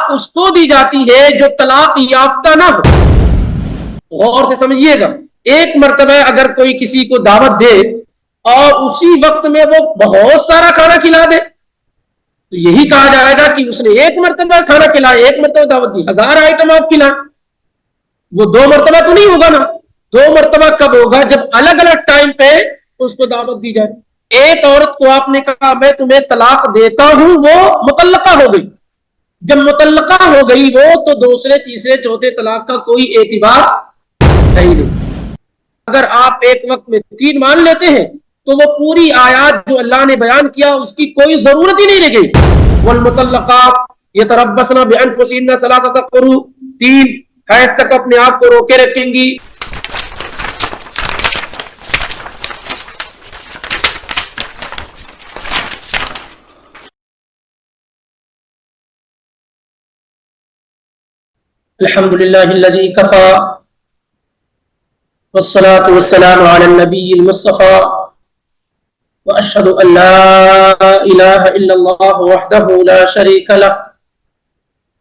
طلاق اس کو دی جاتی ہے جو طلاق یافتہ نہ ہو. غور سے سمجھیے گا, ایک مرتبہ اگر کوئی کسی کو دعوت دے اور اسی وقت میں وہ بہت سارا کھانا کھلا دے تو یہی کہا جائے گا کہ اس نے ایک مرتبہ کھانا کھلایا, ایک مرتبہ دعوت دی, 1000 آئٹم آپ کھلائیں. وہ 2 مرتبہ تو نہیں ہوگا نا. 2 مرتبہ کب ہوگا؟ جب الگ الگ ٹائم پہ اس کو دعوت دی جائے. ایک عورت کو آپ نے کہا میں تمہیں طلاق دیتا ہوں, وہ مطلقہ ہو گئی. جب مطلقہ ہو گئی وہ, تو دوسرے تیسرے چوتھے طلاق کا کوئی اعتبار نہیں. اگر آپ ایک وقت میں 3 مان لیتے ہیں تو وہ پوری آیات جو اللہ نے بیان کیا اس کی کوئی ضرورت ہی نہیں رہ گئی. والمطلقات یتربصن بانفسهن 3 قروء, 3 حیض تک اپنے آپ کو روکے رکھیں گی. الحمد للہ الذی کفا والصلاة والسلام علی النبی المصطفى واشهد ان لا اله الا الله وحده لا شريك له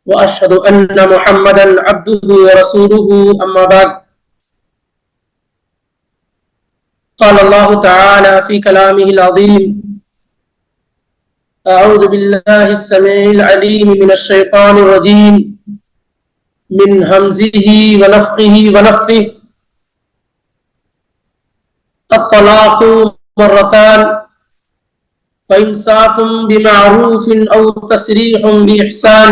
واشهد ان محمدا عبده ورسوله اما بعد. قال الله تعالى في كلامه العظيم اعوذ بالله السميع العليم من الشيطان الرجيم من همزه ونفخه ونفثه. الطلاق مرتان فإمساك بمعروف أو تسريح بإحسان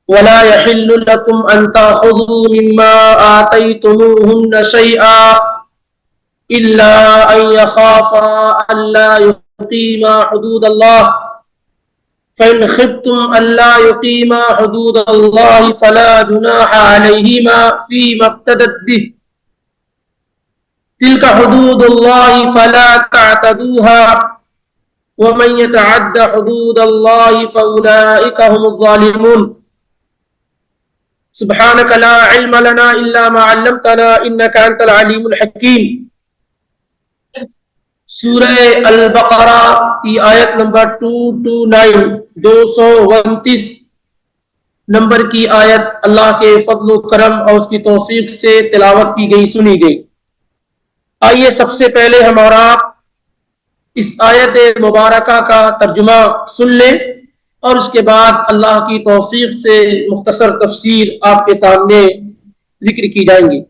ولا يحل لكم أن تأخذوا مما آتيتموهن شيئا إلا أن يخافا ألا يقيما حدود الله فإن خفتم ألا يقيما حدود الله فلا جناح عليهما فيما افتدت به تلك حدود الله فلا تعتدوها ومن يتعد حدود الله فأولئك هم الظالمون. سبحانك لا علم لنا إلا ما علمتنا إنك أنت العليم الحكيم. سورہ البقرہ کی آیت نمبر 229 229 نمبر کی آیت اللہ کے فضل و کرم اور اس کی توفیق سے تلاوت کی گئی, سنی گئی. آئیے سب سے پہلے ہمارا اس آیت مبارکہ کا ترجمہ سن لیں اور اس کے بعد اللہ کی توفیق سے مختصر تفسیر آپ کے سامنے ذکر کی جائیں گی.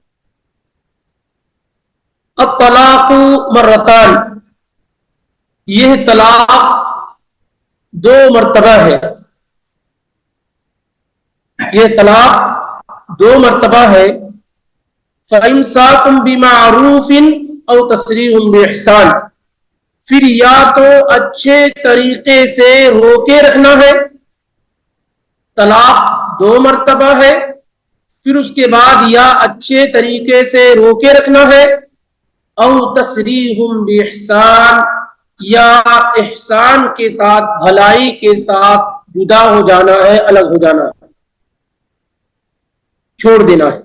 الطلاق مرتان, یہ طلاق 2 مرتبہ ہے. یہ طلاق 2 مرتبہ ہے. فَإِمْسَاكٌ بِمَعْرُوفٍ أَوْ تَسْرِيحٌ بِإِحْسَانٍ, پھر یا تو اچھے طریقے سے روکے رکھنا ہے. طلاق 2 مرتبہ ہے, پھر اس کے بعد یا اچھے طریقے سے روکے رکھنا ہے, او تسریح بإحسان, یا احسان کے ساتھ بھلائی کے ساتھ جدا ہو جانا ہے, الگ ہو جانا ہے, چھوڑ دینا ہے.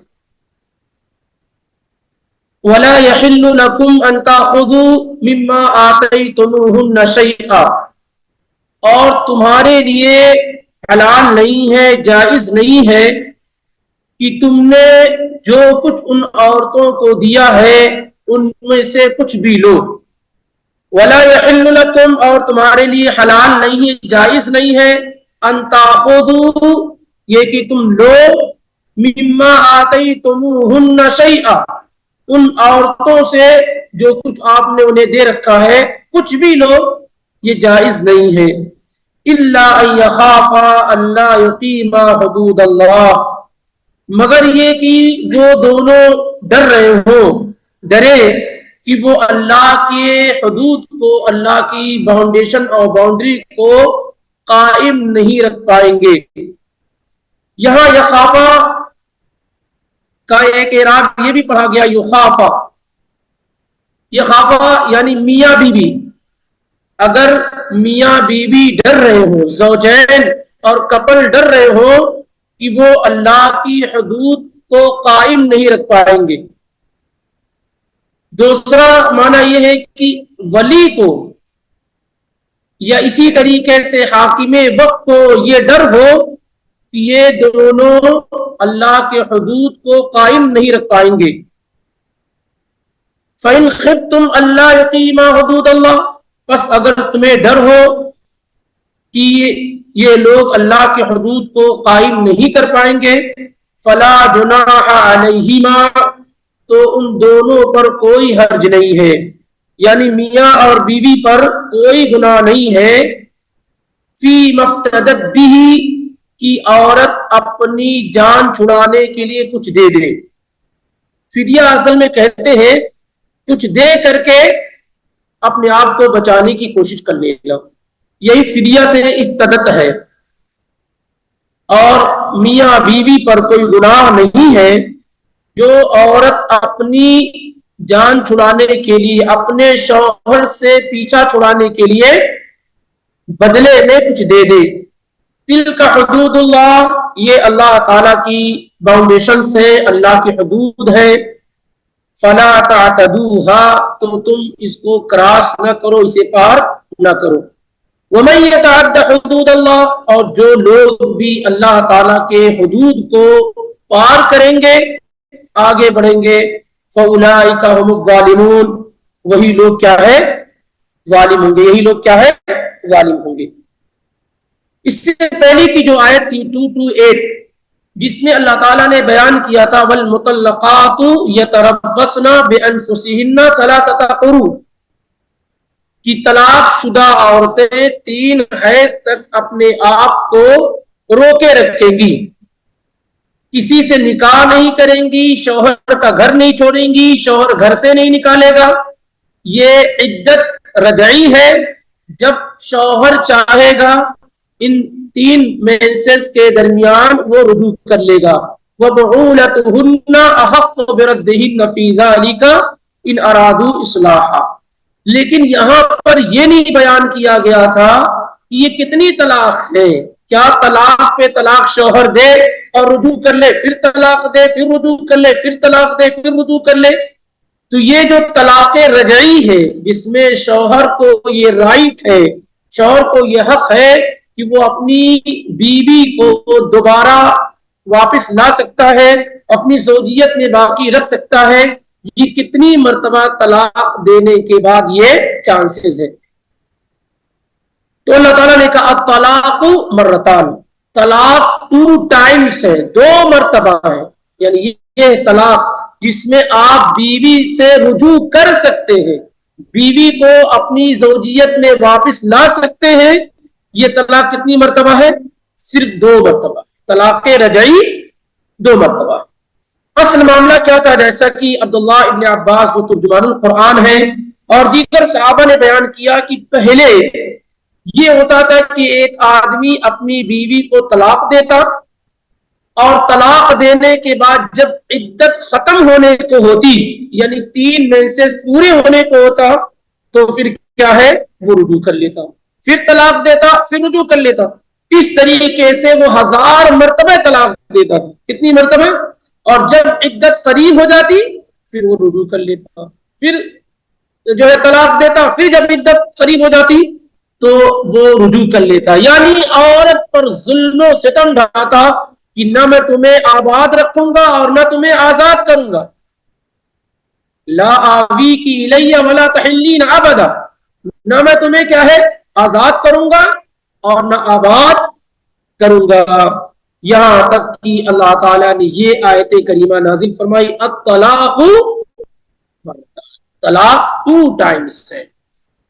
وَلَا يَحِلُّ لَكُمْ أَن تَأْخُذُوا مِمَّا آتَيْتُمُوهُنَّ شَيْئًا, اور تمہارے لیے حلال نہیں ہے, جائز نہیں ہے کہ تم نے جو کچھ ان عورتوں کو دیا ہے ان میں سے کچھ بھی لو. وَلَا يَحِلُّ لَكُمْ, اور تمہارے لیے حلال نہیں ہے, جائز نہیں ہے, أَن تَأْخُذُوا, یہ کہ تم لو, مِمَّا آتَيْتُمُوهُنَّ شَيْئًا, ان عورتوں سے جو کچھ آپ نے انہیں دے رکھا ہے کچھ بھی لو, یہ جائز نہیں ہے. إِلَّا أَن يَخَافَا أَلَّا يُقِيمَا حُدُودَ اللَّهِ, مگر یہ کہ وہ دونوں ڈر رہے ہوں, ڈرے کہ وہ اللہ کے حدود کو, اللہ کی باؤنڈیشن اور باؤنڈری کو قائم نہیں رکھ پائیں گے. یہاں یخافا کا ایک اعراب یہ بھی پڑھا گیا یخافا. یخافا یعنی میاں بیوی, اگر میاں بیوی ڈر رہے ہوں, زوجین اور کپل ڈر رہے ہوں کہ وہ اللہ کی حدود کو قائم نہیں رکھ پائیں گے. دوسرا معنی یہ ہے کہ ولی کو یا اسی طریقے سے حاکم وقت کو یہ ڈر ہو کہ یہ دونوں اللہ کے حدود کو قائم نہیں رکھ پائیں گے. فَإِنْ خِفْتُمْ أَلَّا يُقِيمَا حُدُودَ اللَّهِ، بس اگر تمہیں ڈر ہو کہ یہ لوگ اللہ کے حدود کو قائم نہیں کر پائیں گے، فَلَا جُنَاحَ عَلَيْهِمَا، تو ان دونوں پر کوئی حرج نہیں ہے، یعنی میاں اور بیوی پر کوئی گناہ نہیں ہے، فی مفتدت بھی، کی عورت اپنی جان چھڑانے کے لیے کچھ دے دے. فدیہ اصل میں کہتے ہیں کچھ دے کر کے اپنے آپ کو بچانے کی کوشش کر لینا، یہی فدیہ سے افتدت ہے. اور میاں بیوی پر کوئی گناہ نہیں ہے جو عورت اپنی جان چھڑانے کے لیے، اپنے شوہر سے پیچھا چھڑانے کے لیے بدلے میں کچھ دے دے. تلک حدود اللہ، یہ اللہ تعالیٰ کی باؤنڈیشنز ہے، اللہ کی حدود ہے. فلا تعتدوها، تو تم اس کو کراس نہ کرو، اسے پار نہ کرو. ومن يتعد حدود اللہ، اور جو لوگ بھی اللہ تعالیٰ کے حدود کو پار کریں گے، آگے بڑھیں گے، فاولئک هم الظالمون، وہی لوگ کیا ہے؟ ظالم ہوں گے. یہی لوگ کیا ہے؟ ظالم ہوں گے. اس سے پہلے کی جو آیت تھی 228، جس میں اللہ تعالیٰ نے بیان کیا تھا والمطلقات یتربصن بانفسہن ثلاثۃ قروء، کہ طلاق شدہ عورتیں 3 حیض تک اپنے آپ کو روکے رکھیں گی، کسی سے نکاح نہیں کریں گی، شوہر کا گھر نہیں چھوڑیں گی، شوہر گھر سے نہیں نکالے گا. یہ عدت رجعی ہے، جب شوہر چاہے گا ان 3 مینسز کے درمیان وہ رجوع کر لے گا. وَبُعُولَتُهُنَّ أَحَقُّ بِرَدِّهِنَّ فِي ذَلِكَ إِنْ أَرَادُوا إِصْلَاحًا. لیکن یہاں پر یہ نہیں بیان کیا گیا تھا کہ یہ کتنی طلاق ہے. کیا طلاق پہ طلاق شوہر دے اور رجوع کر لے، پھر طلاق دے، پھر رجوع کر لے، پھر طلاق دے، پھر رجوع کر لے؟ تو یہ جو طلاق رجعی ہے، جس میں شوہر کو یہ رائٹ ہے، شوہر کو یہ حق ہے کہ وہ اپنی بیوی کو دوبارہ واپس لا سکتا ہے، اپنی زوجیت میں باقی رکھ سکتا ہے، یہ کتنی مرتبہ طلاق دینے کے بعد یہ چانسز ہے. تو اللہ تعالیٰ نے کہا الطلاق مرتان، طلاق 2 ٹائمز ہے، 2 مرتبہ ہے. یعنی یہ طلاق جس میں آپ بیوی سے رجوع کر سکتے ہیں، بیوی کو اپنی زوجیت میں واپس لا سکتے ہیں، یہ طلاق کتنی مرتبہ ہے؟ صرف 2 مرتبہ. طلاق رجعی 2 مرتبہ. اصل معاملہ کیا تھا؟ جیسا کہ عبداللہ ابن عباس جو ترجمان القرآن ہے اور دیگر صحابہ نے بیان کیا کہ پہلے یہ ہوتا تھا کہ ایک آدمی اپنی بیوی کو طلاق دیتا، اور طلاق دینے کے بعد جب عدت ختم ہونے کو ہوتی، یعنی 3 مینسز پورے ہونے کو ہوتا، تو پھر کیا ہے؟ وہ رجوع کر لیتا، پھر طلاق دیتا، پھر رجوع کر لیتا. اس طریقے سے وہ 1000 مرتبہ طلاق دیتا تھا. کتنی مرتبہ؟ اور جب عدت قریب ہو جاتی پھر وہ رجوع کر لیتا، پھر جو ہے طلاق دیتا، پھر جب عدت قریب ہو جاتی تو وہ رجوع کر لیتا. یعنی عورت پر ظلم و ستم ڈھاتا کہ نہ میں تمہیں آباد رکھوں گا اور نہ تمہیں آزاد کروں گا. لا آوی کی الیہ ولا تحلین ابدا، نہ میں تمہیں کیا ہے آزاد کروں گا اور نہ آباد کروں گا. یہاں تک کہ اللہ تعالیٰ نے یہ آیت کریمہ نازل فرمائی الطلاق، طلاق 2 ٹائمز ہے.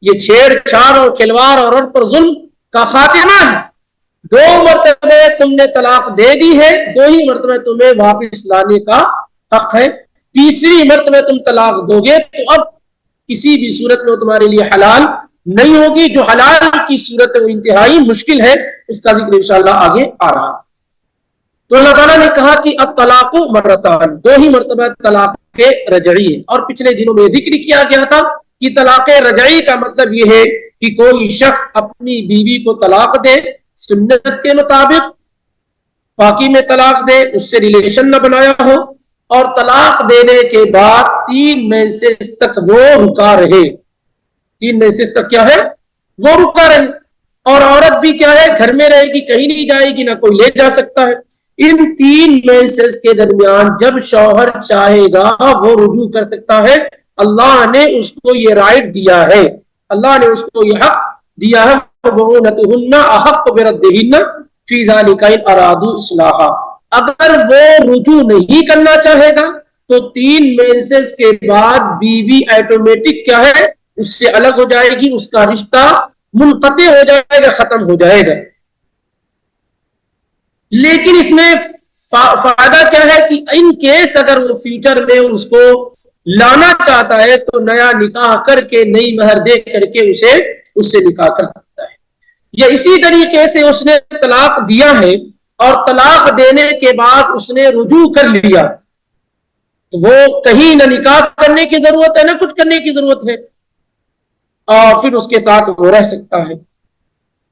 یہ چھیڑ چھاڑ اور کھلواڑ اور عورت پر ظلم کا خاتمہ ہے. 2 مرتبہ تم نے طلاق دے دی ہے، 2 ہی مرتبہ تمہیں واپس لانے کا حق ہے. تیسری مرتبہ تم طلاق دو گے تو اب کسی بھی صورت میں تمہارے لیے حلال نہیں ہوگی. جو حلال کی صورت ہے وہ انتہائی مشکل ہے، اس کا ذکر انشاءاللہ آگے آ رہا. تو اللہ تعالیٰ نے کہا کہ الطلاق مرتان، 2 ہی مرتبہ طلاق رجعی ہے. اور پچھلے دنوں میں ذکر کیا گیا تھا کہ طلاق رجعی کا مطلب یہ ہے کہ کوئی شخص اپنی بیوی کو طلاق دے، سنت کے مطابق پاکی میں طلاق دے، اس سے ریلیشن نہ بنایا ہو، اور طلاق دینے کے بعد 3 مینسز تک وہ رکا رہے. 3 مینسز تک کیا ہے؟ وہ رکا رہے. اور عورت بھی کیا ہے گھر میں رہے گی, کہیں نہیں جائے گی, نہ کوئی لے جا سکتا ہے. ان 3 مینسز کے درمیان جب شوہر چاہے گا وہ رجوع کر سکتا ہے. اللہ نے اس کو یہ رائٹ دیا ہے, اللہ نے اس کو یہ حق دیا ہے. وَبُعُولَتُهُنَّ أَحَقُّ بِرَدِّهِنَّ فِي ذَلِكَ إِنْ أَرَادُوا إِصْلَاحًا. اگر وہ رجوع نہیں کرنا چاہے گا تو 3 مینسز کے بعد بیوی ایٹومیٹک کیا ہے اس سے الگ ہو جائے گی, اس کا رشتہ منقطع ہو جائے گا, ختم ہو جائے گا. لیکن اس میں فائدہ کیا ہے کہ ان کیس اگر وہ فیوچر میں اس کو لانا چاہتا ہے تو نیا نکاح کر کے نئی مہر دے کر کے اس سے نکاح کر سکتا ہے. یا اسی طریقے سے اس نے طلاق دیا ہے اور طلاق دینے کے بعد اس نے رجوع کر لیا تو وہ کہیں نہ نکاح کرنے کی ضرورت ہے نہ کچھ کرنے کی ضرورت ہے, اور پھر اس کے ساتھ وہ رہ سکتا ہے.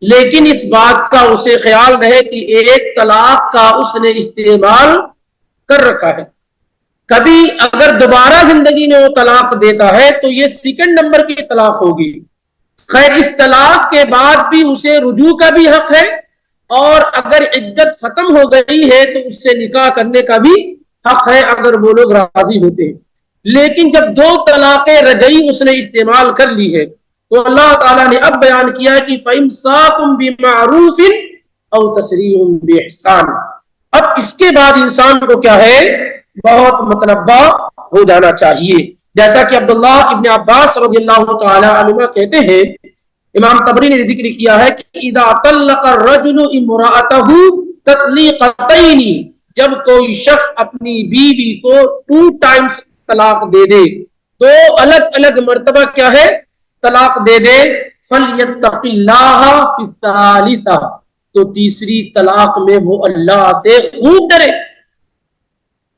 لیکن اس بات کا اسے خیال رہے کہ ایک طلاق کا اس نے استعمال کر رکھا ہے, کبھی اگر دوبارہ زندگی میں وہ طلاق دیتا ہے تو یہ 2nd نمبر کی طلاق ہوگی. خیر اس طلاق کے بعد بھی اسے رجوع کا بھی حق ہے, اور اگر عدت ختم ہو گئی ہے تو اس سے نکاح کرنے کا بھی حق ہے اگر وہ لوگ راضی ہوتے ہیں. لیکن جب 2 طلاقیں رجعی اس نے استعمال کر لی ہے تو اللہ تعالیٰ نے اب بیان کیا کہ فَإِمْسَاكُمْ بِمَعْرُوفٍ أَوْ تَسْرِيحٌ بِإِحْسَانٍ. اب اس کے بعد انسان کو کیا ہے بہت متنبہ ہو جانا چاہیے, جیسا کہ عبداللہ ابن عباس رضی اللہ تعالی عنہما کہتے ہیں, امام طبری نے ذکر کیا ہے کہ اذا طلق الرجل امرأته تطلیقتین, جب کوئی شخص اپنی بیوی کو 2 ٹائمز طلاق دے دے, 2 الگ الگ مرتبہ کیا ہے طلاق دے دے, فَلْيَتَّقِ اللَّهَ فِي الثَّالِثَةِ, تو تیسری طلاق میں وہ اللہ سے خوب ڈرے.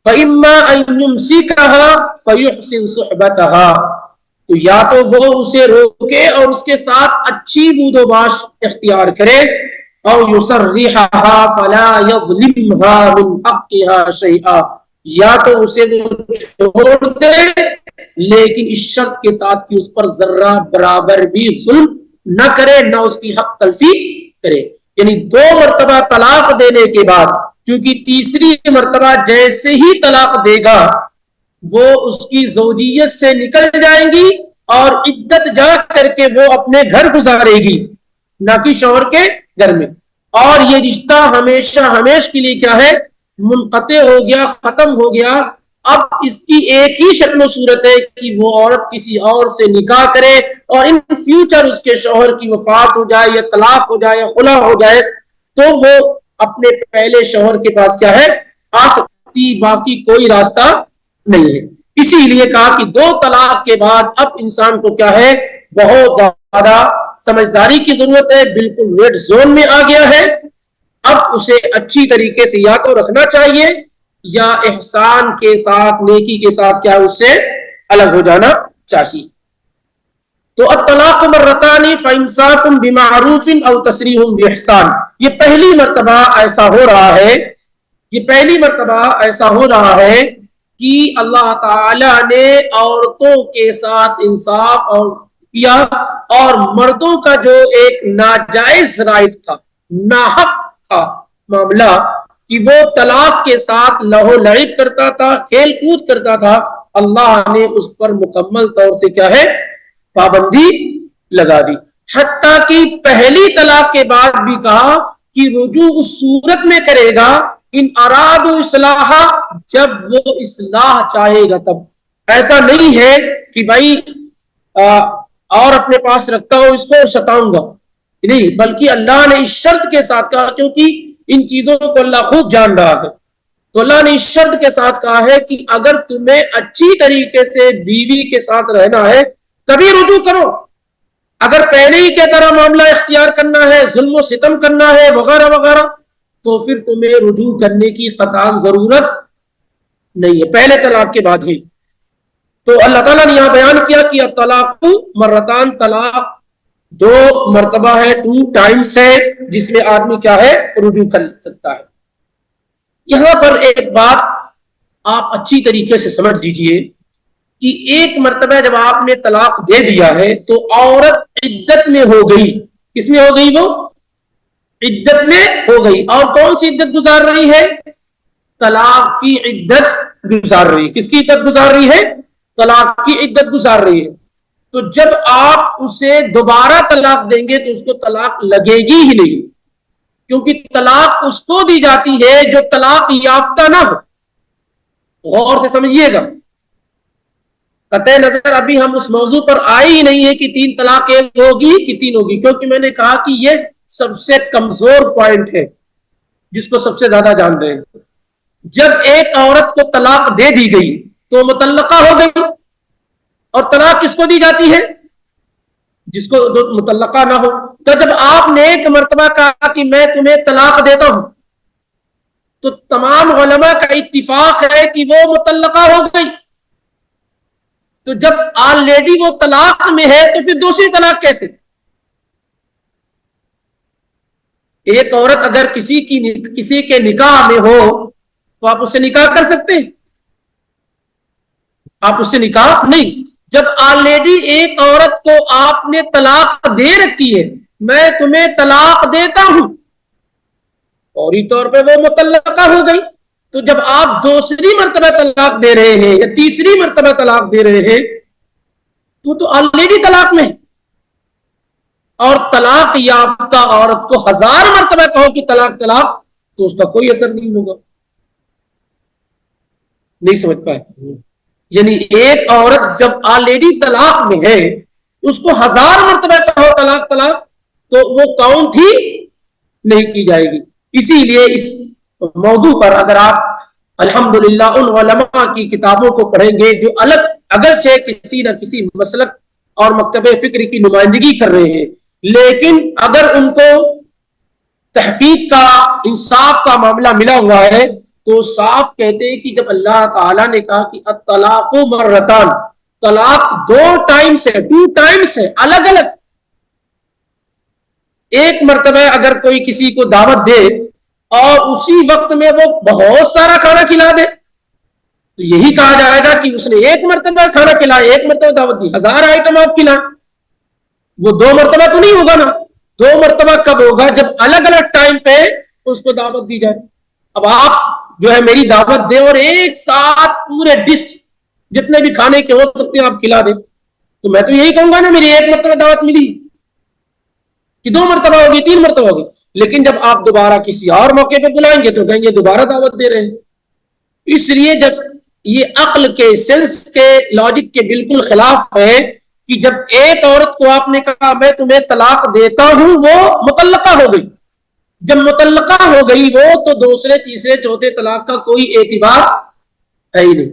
فَإِمَّا أَن يُمْسِكَهَا فَيُحْسِنْ صُحْبَتَهَا, تو یا تو وہ اسے روکے اور اس کے ساتھ اچھی بود و باش اختیار کرے, اور يُسَرِّحَهَا فَلَا يَظْلِمْهَا مِنْ حَقِّهَا شَيْئًا, یا تو اسے وہ چھوڑ دے لیکن اس شرط کے ساتھ کہ اس پر ذرہ برابر بھی ظلم نہ کرے, نہ اس کی حق تلفی کرے. یعنی 2 مرتبہ طلاق دینے کے بعد, کیونکہ تیسری مرتبہ جیسے ہی طلاق دے گا وہ اس کی زوجیت سے نکل جائیں گی اور عدت جا کر کے وہ اپنے گھر گزارے گی, نہ کہ شوہر کے گھر میں, اور یہ رشتہ ہمیشہ ہمیشہ کے لیے کیا ہے منقطع ہو گیا, ختم ہو گیا. اب اس کی ایک ہی شکل و صورت ہے کہ وہ عورت کسی اور سے نکاح کرے اور ان فیوچر اس کے شوہر کی وفات ہو جائے یا طلاق ہو جائے یا خلا ہو جائے تو وہ اپنے پہلے شوہر کے پاس کیا ہے آ سکتی, باقی کوئی راستہ نہیں ہے. اسی لیے کہا کہ 2 طلاق کے بعد اب انسان کو کیا ہے بہت زیادہ سمجھداری کی ضرورت ہے, بالکل ریڈ زون میں آ گیا ہے. اب اسے اچھی طریقے سے یا تو رکھنا چاہیے یا احسان کے ساتھ نیکی کے ساتھ کیا اس سے الگ ہو جانا چاہیے. تو الطلاق مرتان فإمساك بمعروف او تسریح بإحسان, یہ پہلی مرتبہ ایسا ہو رہا ہے, یہ پہلی مرتبہ ایسا ہو رہا ہے کہ اللہ تعالی نے عورتوں کے ساتھ انصاف اور کیا, اور مردوں کا جو ایک ناجائز رائٹ تھا, ناحق تھا معاملہ کہ وہ طلاق کے ساتھ لہو لعب کرتا تھا, کھیل کود کرتا تھا, اللہ نے اس پر مکمل طور سے کیا ہے پابندی لگا دی. حتیٰ کہ پہلی طلاق کے بعد بھی کہا کہ رجوع اس صورت میں کرے گا ان اراد اصلاح, جب وہ اصلاح چاہے گا تب. ایسا نہیں ہے کہ بھائی اور اپنے پاس رکھتا ہوں اس کو ستاؤں گا, نہیں, بلکہ اللہ نے اس شرط کے ساتھ کہا, کیونکہ ان چیزوں کو اللہ خوب جان رہا ہے, تو اللہ نے اس شرط کے ساتھ کہا ہے کہ اگر تمہیں اچھی طریقے سے بیوی کے ساتھ رہنا ہے تبھی رجوع کرو. اگر پہلے ہی کی طرح معاملہ اختیار کرنا ہے, ظلم و ستم کرنا ہے وغیرہ وغیرہ, تو پھر تمہیں رجوع کرنے کی قطعاً ضرورت نہیں ہے پہلے طلاق کے بعد ہی. تو اللہ تعالیٰ نے یہاں بیان کیا کہ الطلاق مرتان, طلاق 2 مرتبہ ہے, 2 ٹائمز ہے, جس میں آدمی کیا ہے رجوع کر سکتا ہے. یہاں پر ایک بات آپ اچھی طریقے سے سمجھ لیجئے کہ ایک مرتبہ جب آپ نے طلاق دے دیا ہے تو عورت عدت میں ہو گئی. کس میں ہو گئی؟ وہ عدت میں ہو گئی. اور کون سی عدت گزار رہی ہے؟ طلاق کی عدت گزار رہی ہے. کس کی عدت گزار رہی ہے؟ طلاق کی عدت گزار رہی ہے. تو جب آپ اسے دوبارہ طلاق دیں گے تو اس کو طلاق لگے گی ہی نہیں، کیونکہ طلاق اس کو دی جاتی ہے جو طلاق یافتہ نہ ہو. غور سے سمجھیے گا، قطع نظر ابھی ہم اس موضوع پر آئے ہی نہیں ہے کہ 3 طلاق ایک ہوگی کہ 3 ہوگی، کیونکہ میں نے کہا کہ یہ سب سے کمزور پوائنٹ ہے جس کو سب سے زیادہ جان رہے ہیں. جب ایک عورت کو طلاق دے دی گئی تو مطلقہ ہو گئی، اور طلاق کس کو دی جاتی ہے؟ جس کو مطلقہ نہ ہو. تو جب آپ نے ایک مرتبہ کہا کہ میں تمہیں طلاق دیتا ہوں تو تمام علماء کا اتفاق ہے کہ وہ مطلقہ ہو گئی. تو جب آلریڈی وہ طلاق میں ہے تو پھر دوسری طلاق کیسے؟ ایک عورت اگر کسی کے نکاح میں ہو تو آپ اس سے نکاح کر سکتے ہیں؟ آپ اس سے نکاح نہیں. جب آلریڈی ایک عورت کو آپ نے طلاق دے رکھی ہے، میں تمہیں طلاق دیتا ہوں، فوری طور پہ وہ مطلقہ ہو گئی. تو جب آپ دوسری مرتبہ طلاق دے رہے ہیں یا تیسری مرتبہ طلاق دے رہے ہیں تو آلریڈی طلاق میں. اور طلاق یافتہ عورت کو 1000 مرتبہ کہو کہ طلاق طلاق تو اس کا کوئی اثر نہیں ہوگا. نہیں سمجھ پائے؟ یعنی ایک عورت جب آلریڈی طلاق میں ہے اس کو 1000 مرتبہ کہو طلاق طلاق تو وہ کاؤنٹ ہی نہیں کی جائے گی. اسی لیے اس موضوع پر اگر آپ الحمدللہ ان علماء کی کتابوں کو پڑھیں گے جو اگرچہ کسی نہ کسی مسلک اور مکتب فکر کی نمائندگی کر رہے ہیں، لیکن اگر ان کو تحقیق کا انصاف کا معاملہ ملا ہوا ہے تو صاف کہتے ہیں کہ جب اللہ تعالیٰ نے کہا کہ الطلاق مرتان، طلاق 2 ٹائمز ہے، 2 ٹائمز ہے، الگ الگ. ایک مرتبہ اگر کوئی کسی کو دعوت دے اور اسی وقت میں وہ بہت سارا کھانا کھلا دے تو یہی کہا جائے گا کہ اس نے ایک مرتبہ کھانا کھلایا، ایک مرتبہ دعوت دی، 1000 آئٹم آپ کھلائیں. وہ 2 مرتبہ تو نہیں ہوگا نا. 2 مرتبہ کب ہوگا؟ جب الگ الگ ٹائم پہ اس کو دعوت دی جائے. اب آپ جو ہے میری دعوت دیں اور ایک ساتھ پورے ڈش جتنے بھی کھانے کے ہو سکتے ہیں آپ کھلا دیں تو میں تو یہی کہوں گا نا میری ایک مرتبہ دعوت ملی کہ 2 مرتبہ ہوگی، 3 مرتبہ ہوگی. لیکن جب آپ دوبارہ کسی اور موقع پہ بلائیں گے تو کہیں گے دوبارہ دعوت دے رہے ہیں. اس لیے جب یہ عقل کے سینس کے لاجک کے بالکل خلاف ہے کہ جب ایک عورت کو آپ نے کہا میں تمہیں طلاق دیتا ہوں وہ مطلقہ ہو گئی. جب مطلقہ ہو گئی وہ تو دوسرے تیسرے چوتھے طلاق کا کوئی اعتبار ہے ہی نہیں.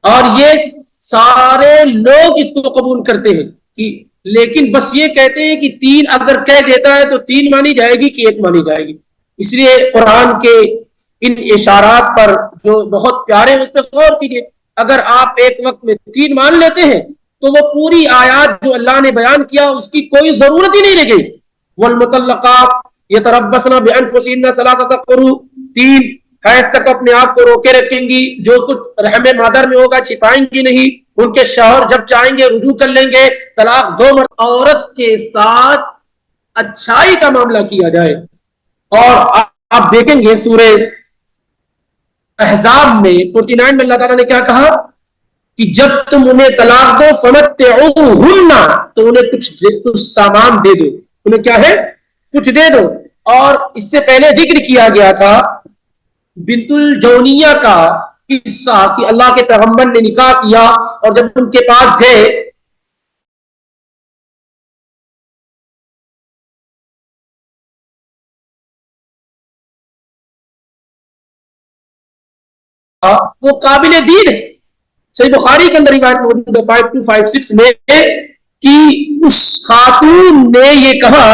اور یہ سارے لوگ اس کو قبول کرتے ہیں کہ لیکن بس یہ کہتے ہیں کہ 3 اگر کہہ دیتا ہے تو 3 مانی جائے گی کہ 1 مانی جائے گی. اس لیے قرآن کے ان اشارات پر جو بہت پیارے ہیں اس پہ غور کیجیے. اگر آپ ایک وقت میں 3 مان لیتے ہیں تو وہ پوری آیات جو اللہ نے بیان کیا اس کی کوئی ضرورت ہی نہیں رہ گئی. والمطلقات یتربصن بانفسہن ثلاثۃ قروء، 3 حیض تک اپنے آپ کو روکے رکھیں گی، جو کچھ رحم مادر میں ہوگا چھپائیں گی نہیں. ان کے شوہر جب چاہیں گے رجوع کر لیں گے. طلاق 2 مرتبہ. عورت کے ساتھ اچھائی کا معاملہ کیا جائے. اور آپ دیکھیں گے سورہ احزاب میں 49 میں اللہ تعالیٰ نے کیا کہا کہ جب تم انہیں طلاق دو فمتعوہن تو انہیں کچھ سامان دے دو. انہیں کیا ہے؟ کچھ دے دو. اور اس سے پہلے ذکر کیا گیا تھا بنت الجونیہ کا قصہ کہ اللہ کے پیغمبر نے نکاح کیا اور جب ان کے پاس گئے وہ قابل دین ہے. صحیح بخاری کے اندر روایت موجود ہے 5256 میں کہ اس خاتون نے یہ کہا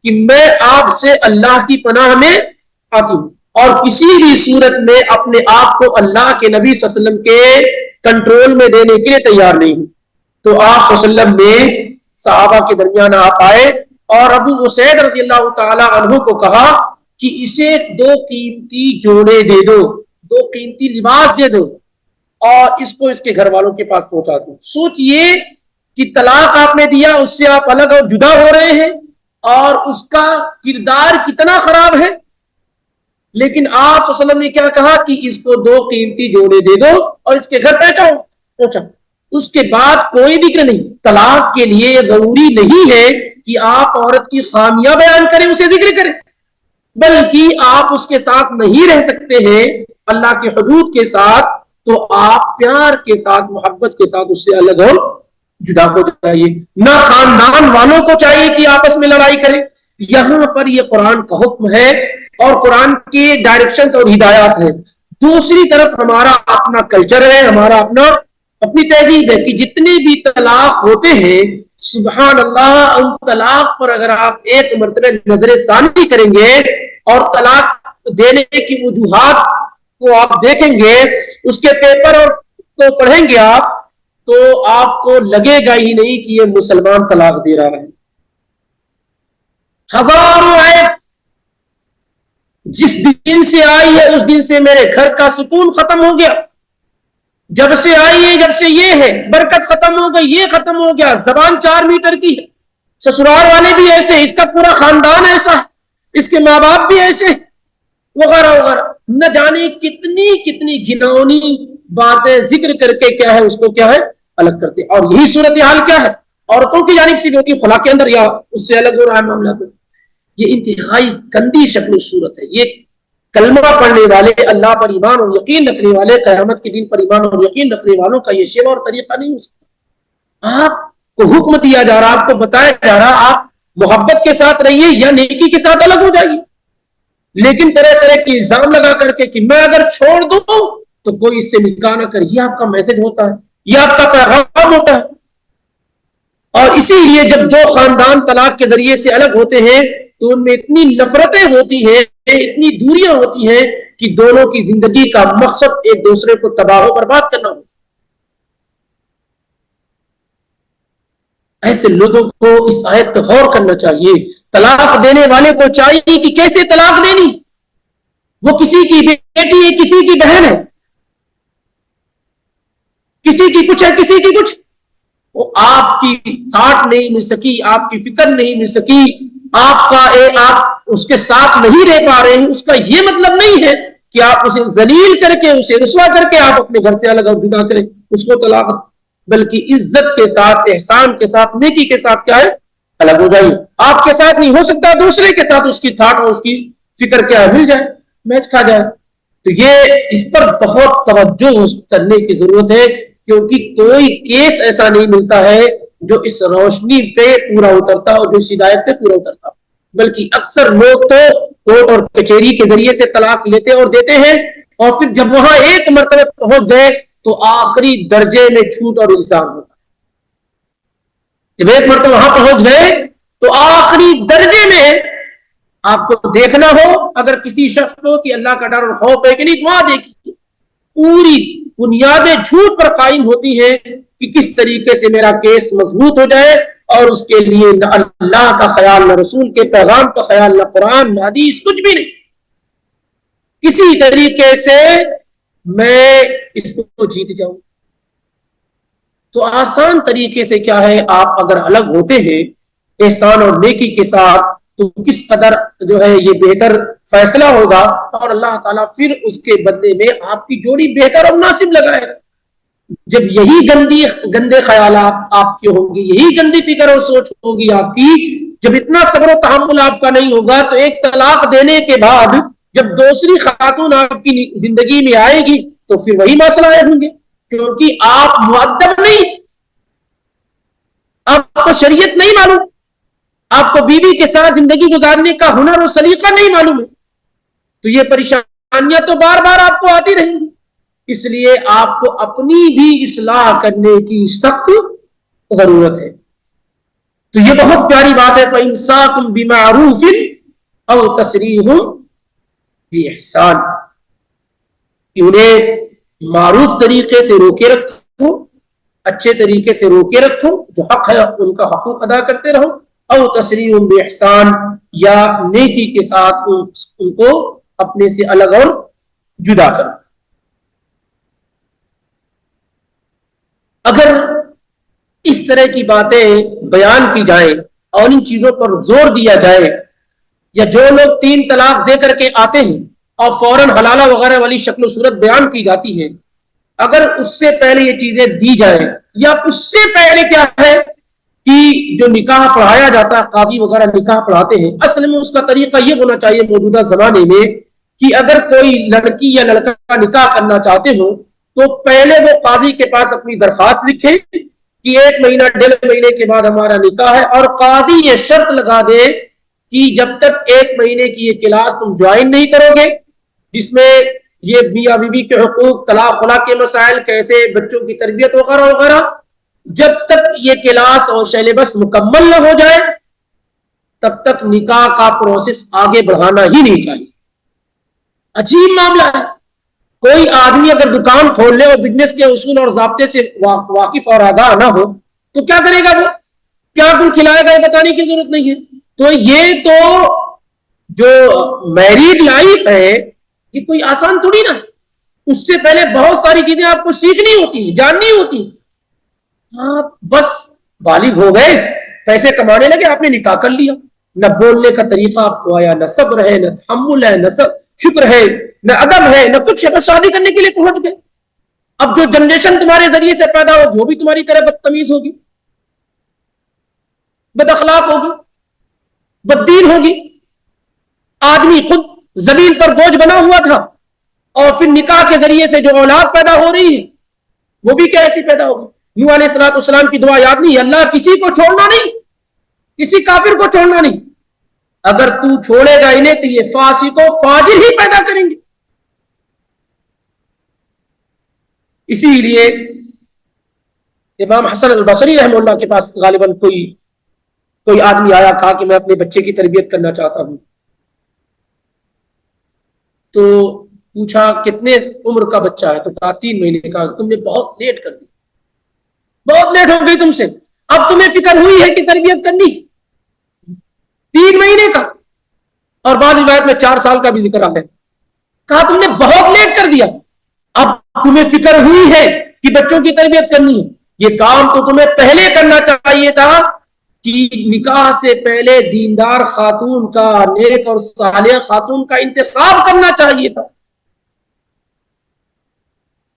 کہ میں آپ سے اللہ کی پناہ میں آتی ہوں اور کسی بھی صورت میں اپنے آپ کو اللہ کے نبی صلی اللہ علیہ وسلم کے کنٹرول میں دینے کے لیے تیار نہیں ہوں. تو آپ صلی اللہ علیہ وسلم نے صحابہ کے درمیان آپ آئے اور ابو اسید رضی اللہ تعالی عنہ کو کہا کہ اسے 2 قیمتی جوڑے دے دو، 2 قیمتی لباس دے دو اور اس کو اس کے گھر والوں کے پاس پہنچا دو. سوچئے کہ طلاق آپ نے دیا، اس سے آپ الگ اور جدا ہو رہے ہیں اور اس کا کردار کتنا خراب ہے، لیکن آپ صلی اللہ علیہ وسلم نے کیا کہا کہ اس کو 2 قیمتی جوڑے دے دو اور اس کے گھر بیٹھا ہو۔ اس کے بعد کوئی ذکر نہیں۔ طلاق کے لیے ضروری نہیں ہے کہ آپ عورت کی خامیاں بیان کریں، اسے ذکر کریں، بلکہ آپ اس کے ساتھ نہیں رہ سکتے ہیں اللہ کے حدود کے ساتھ، تو آپ پیار کے ساتھ، محبت کے ساتھ اس سے الگ اور جدا ہو جائیے۔ نہ خاندان والوں کو چاہیے کہ آپس میں لڑائی کریں، یہاں پر یہ قرآن کا حکم ہے اور قرآن کے ڈائریکشنز اور ہدایات ہیں۔ دوسری طرف ہمارا اپنا کلچر ہے، ہمارا اپنی تہذیب ہے کہ جتنے بھی طلاق ہوتے ہیں، سبحان اللہ، ان طلاق پر اگر آپ ایک مرتبہ نظر ثانی کریں گے اور طلاق دینے کی وجوہات کو آپ دیکھیں گے، اس کے پیپر اور کو پڑھیں گے آپ، تو آپ کو لگے گا ہی نہیں کہ یہ مسلمان طلاق دے رہا ہے۔ ہزاروں عیب جس دن سے آئی ہے اس دن سے میرے گھر کا سکون ختم ہو گیا، جب سے آئی ہے، جب سے یہ ہے، برکت ختم ہو گئی، یہ ختم ہو گیا، زبان 4 میٹر کی ہے، سسرال والے بھی ایسے، اس کا پورا خاندان ایسا ہے، اس کے ماں باپ بھی ایسے، وغیرہ وغیرہ، نہ جانے کتنی کتنی گھناؤنی باتیں ذکر کر کے کیا ہے اس کو کیا ہے الگ کرتے۔ اور یہی صورتحال کیا ہے عورتوں کی جانب سے ہوتی خلا کے اندر، یا اس سے الگ ہو رہا ہے معاملہ۔ تو یہ انتہائی گندی شکل صورت ہے۔ یہ کلمہ پڑھنے والے، اللہ پر ایمان اور یقین رکھنے والے، قیامت کے دن پر ایمان اور یقین رکھنے والوں کا یہ شیوا اور طریقہ نہیں ہو سکتا۔ آپ کو حکم دیا جا رہا، آپ کو بتایا جا رہا، آپ محبت کے ساتھ رہیے یا نیکی کے ساتھ الگ ہو جائیے، لیکن طرح طرح کے الزام لگا کر کے کہ میں اگر چھوڑ دوں تو کوئی اس سے نکاح نہ کر، یہ آپ کا میسج ہوتا ہے، یہ آپ کا پیغام ہوتا ہے۔ اور اسی لیے جب 2 خاندان طلاق کے ذریعے سے الگ ہوتے ہیں تو ان میں اتنی نفرتیں ہوتی ہیں، اتنی دوریاں ہوتی ہیں کہ دونوں کی زندگی کا مقصد ایک دوسرے کو تباہ و برباد کرنا ہوتا ہے۔ ایسے لوگوں کو اس آیت پہ غور کرنا چاہیے۔ طلاق دینے والے کو چاہیے کہ کیسے طلاق دینی، وہ کسی کی بیٹی ہے، کسی کی بہن ہے، کسی کی کچھ ہے، کسی کی کچھ، وہ آپ کی تھاٹ نہیں مل سکی، آپ کی فکر نہیں مل سکی، آپ اس کے ساتھ نہیں رہ پا رہے ہیں، اس کا یہ مطلب نہیں ہے کہ آپ اسے ذلیل کر کے، اسے رسوا کر کے آپ اپنے گھر سے الگ اور جدا کریں، اس کو طلاق، بلکہ عزت کے ساتھ، احسان کے ساتھ، نیکی کے ساتھ کیا ہے الگ ہو جائیے۔ آپ کے ساتھ نہیں ہو سکتا، دوسرے کے ساتھ اس کی تھاٹ اور اس کی فکر کیا ہے مل جائے، میچ کھا جائے۔ تو یہ اس پر بہت توجہ کرنے کی ضرورت ہے، کیونکہ کوئی کیس ایسا نہیں ملتا ہے جو اس روشنی پہ پورا اترتا اور جو اس ہدایت پہ پورا اترتا، بلکہ اکثر لوگ تو کورٹ اور کچہری کے ذریعے سے طلاق لیتے اور دیتے ہیں، اور پھر جب وہاں ایک مرتبہ پہنچ گئے تو آخری درجے میں جھوٹ اور الزام ہوتا ہے۔ جب ایک مرتبہ وہاں پہنچ گئے تو آخری درجے میں آپ کو دیکھنا ہو اگر کسی شخص کو کہ اللہ کا ڈر اور خوف ہے کہ نہیں، تو وہاں دیکھیے پوری بنیادیں جھوٹ پر قائم ہوتی ہیں کہ کس طریقے سے میرا کیس مضبوط ہو جائے، اور اس کے لیے نہ اللہ کا خیال، نہ رسول کے پیغام کا خیال، نہ قرآن، نہ حدیث، کچھ بھی نہیں، کسی طریقے سے میں اس کو جیت جاؤں۔ تو آسان طریقے سے کیا ہے، آپ اگر الگ ہوتے ہیں احسان اور نیکی کے ساتھ تو کس قدر جو ہے یہ بہتر فیصلہ ہوگا، اور اللہ تعالیٰ پھر اس کے بدلے میں آپ کی جوڑی بہتر اور مناسب لگائے گا۔ جب یہی گندے خیالات آپ کے ہوں گے، یہی گندی فکر اور سوچ ہوگی آپ کی، جب اتنا صبر و تحمل آپ کا نہیں ہوگا، تو ایک طلاق دینے کے بعد جب دوسری خاتون آپ کی زندگی میں آئے گی تو پھر وہی مسئلہ ہوں گے، کیونکہ آپ مؤدب نہیں، آپ کو شریعت نہیں معلوم، آپ کو بیوی کے ساتھ زندگی گزارنے کا ہنر اور سلیقہ نہیں معلوم ہے، تو یہ پریشانیاں تو بار بار آپ کو آتی رہیں گی۔ اس لیے آپ کو اپنی بھی اصلاح کرنے کی سخت ضرورت ہے۔ تو یہ بہت پیاری بات ہے، فَإِمْسَاكُمْ بِمَعْرُوفٍ أَوْ تَسْرِيحٌ بِإِحْسَانٍ، کہ انہیں معروف طریقے سے روکے رکھو، اچھے طریقے سے روکے رکھو، جو حق ہے ان کا حقوق ادا کرتے رہو، او تسریح باحسان، یا نیکی کے ساتھ ان کو اپنے سے الگ اور جدا کرو۔ اگر اس طرح کی باتیں بیان کی جائیں اور ان چیزوں پر زور دیا جائے، یا جو لوگ 3 طلاق دے کر کے آتے ہیں اور فوراً حلالہ وغیرہ والی شکل و صورت بیان کی جاتی ہے، اگر اس سے پہلے یہ چیزیں دی جائیں، یا اس سے پہلے کیا ہے کہ جو نکاح پڑھایا جاتا ہے، قاضی وغیرہ نکاح پڑھاتے ہیں، اصل میں اس کا طریقہ یہ ہونا چاہیے موجودہ زمانے میں کہ اگر کوئی لڑکی یا لڑکا نکاح کرنا چاہتے ہو تو پہلے وہ قاضی کے پاس اپنی درخواست لکھے کہ 1 مہینہ 1.5 مہینے کے بعد ہمارا نکاح ہے، اور قاضی یہ شرط لگا دے کہ جب تک 1 مہینے کی یہ کلاس تم جوائن نہیں کرو گے، جس میں یہ میاں بیوی کے حقوق، طلاق خلا کے مسائل، کیسے بچوں کی تربیت وغیرہ وغیرہ، جب تک یہ کلاس اور سیلیبس مکمل نہ ہو جائے تب تک نکاح کا پروسیس آگے بڑھانا ہی نہیں چاہیے۔ عجیب معاملہ ہے، کوئی آدمی اگر دکان کھول لے اور بزنس کے اصول اور ضابطے سے واقف اور آگاہ نہ ہو تو کیا کرے گا؟ وہ کیا کچھ کھلائے گا یہ بتانے کی ضرورت نہیں ہے۔ تو یہ تو جو میریڈ لائف ہے یہ کوئی آسان تھوڑی نا، اس سے پہلے بہت ساری چیزیں آپ کو سیکھنی ہوتی، جاننی ہوتی۔ آپ بس بالغ ہو گئے، پیسے کمانے لگے، آپ نے نکاح کر لیا، نہ بولنے کا طریقہ آپ کو آیا، نہ صبر ہے، نہ تحمل ہے، نہ شکر ہے، نہ ادب ہے، نہ کچھ ہے، بس شادی کرنے کے لیے پہنچ گئے۔ اب جو جنریشن تمہارے ذریعے سے پیدا ہوگی وہ بھی تمہاری طرح بدتمیز ہوگی، بد اخلاق ہوگی، بددین ہوگی۔ آدمی خود زمین پر بوجھ بنا ہوا تھا اور پھر نکاح کے ذریعے سے جو اولاد پیدا ہو رہی ہے وہ بھی کیسی پیدا ہوگی؟ نوح علیہ السلام کی دعا یاد نہیں؟ اللہ کسی کو چھوڑنا نہیں، کسی کافر کو چھوڑنا نہیں، اگر تو چھوڑے گا انہیں تو یہ فاسق و فاجر ہی پیدا کریں گے۔ اسی لیے امام حسن البصری رحمہ اللہ کے پاس غالباً کوئی آدمی آیا، کہا کہ میں اپنے بچے کی تربیت کرنا چاہتا ہوں، تو پوچھا کتنے عمر کا بچہ ہے؟ تو کہا 3 مہینے کا۔ تم نے بہت لیٹ کر دی، بہت لیٹ ہو گئی تم سے، اب تمہیں فکر ہوئی ہے کہ تربیت کرنی؟ 3 مہینے کا، اور بعض روایت میں 4 سال کا بھی ذکر آ ہے۔ کہا تم نے بہت لیٹ کر دیا، اب تمہیں فکر ہوئی ہے کہ بچوں کی تربیت کرنی ہے۔ یہ کام تو تمہیں پہلے کرنا چاہیے تھا کہ نکاح سے پہلے دیندار خاتون کا، نیک اور صالح خاتون کا انتخاب کرنا چاہیے تھا۔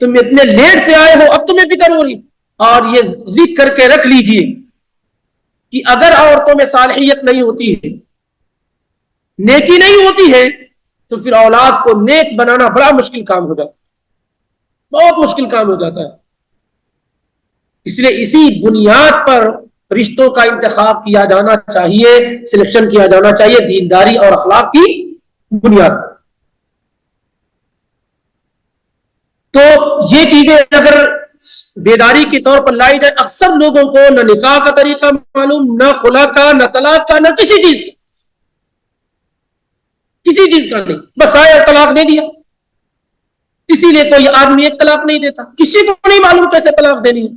تم اتنے لیٹ سے آئے ہو، اب تمہیں فکر ہو رہی۔ اور یہ ذکر کر کے رکھ لیجئے کہ اگر عورتوں میں صالحیت نہیں ہوتی ہے، نیکی نہیں ہوتی ہے، تو پھر اولاد کو نیک بنانا بڑا مشکل کام ہو جاتا ہے، بہت مشکل کام ہو جاتا ہے۔ اس لیے اسی بنیاد پر رشتوں کا انتخاب کیا جانا چاہیے، سلیکشن کیا جانا چاہیے دینداری اور اخلاق کی بنیاد پر۔ تو یہ چیزیں اگر بیداری کے طور پر لائی جائے، اکثر لوگوں کو نہ نکاح کا طریقہ معلوم، نہ خلا کا، نہ طلاق کا، نہ کسی چیز کا، کسی چیز کا نہیں، بس آیا طلاق دے دیا۔ اسی لیے کوئی آدمی ایک طلاق نہیں دیتا، کسی کو نہیں معلوم کیسے طلاق دینی ہے،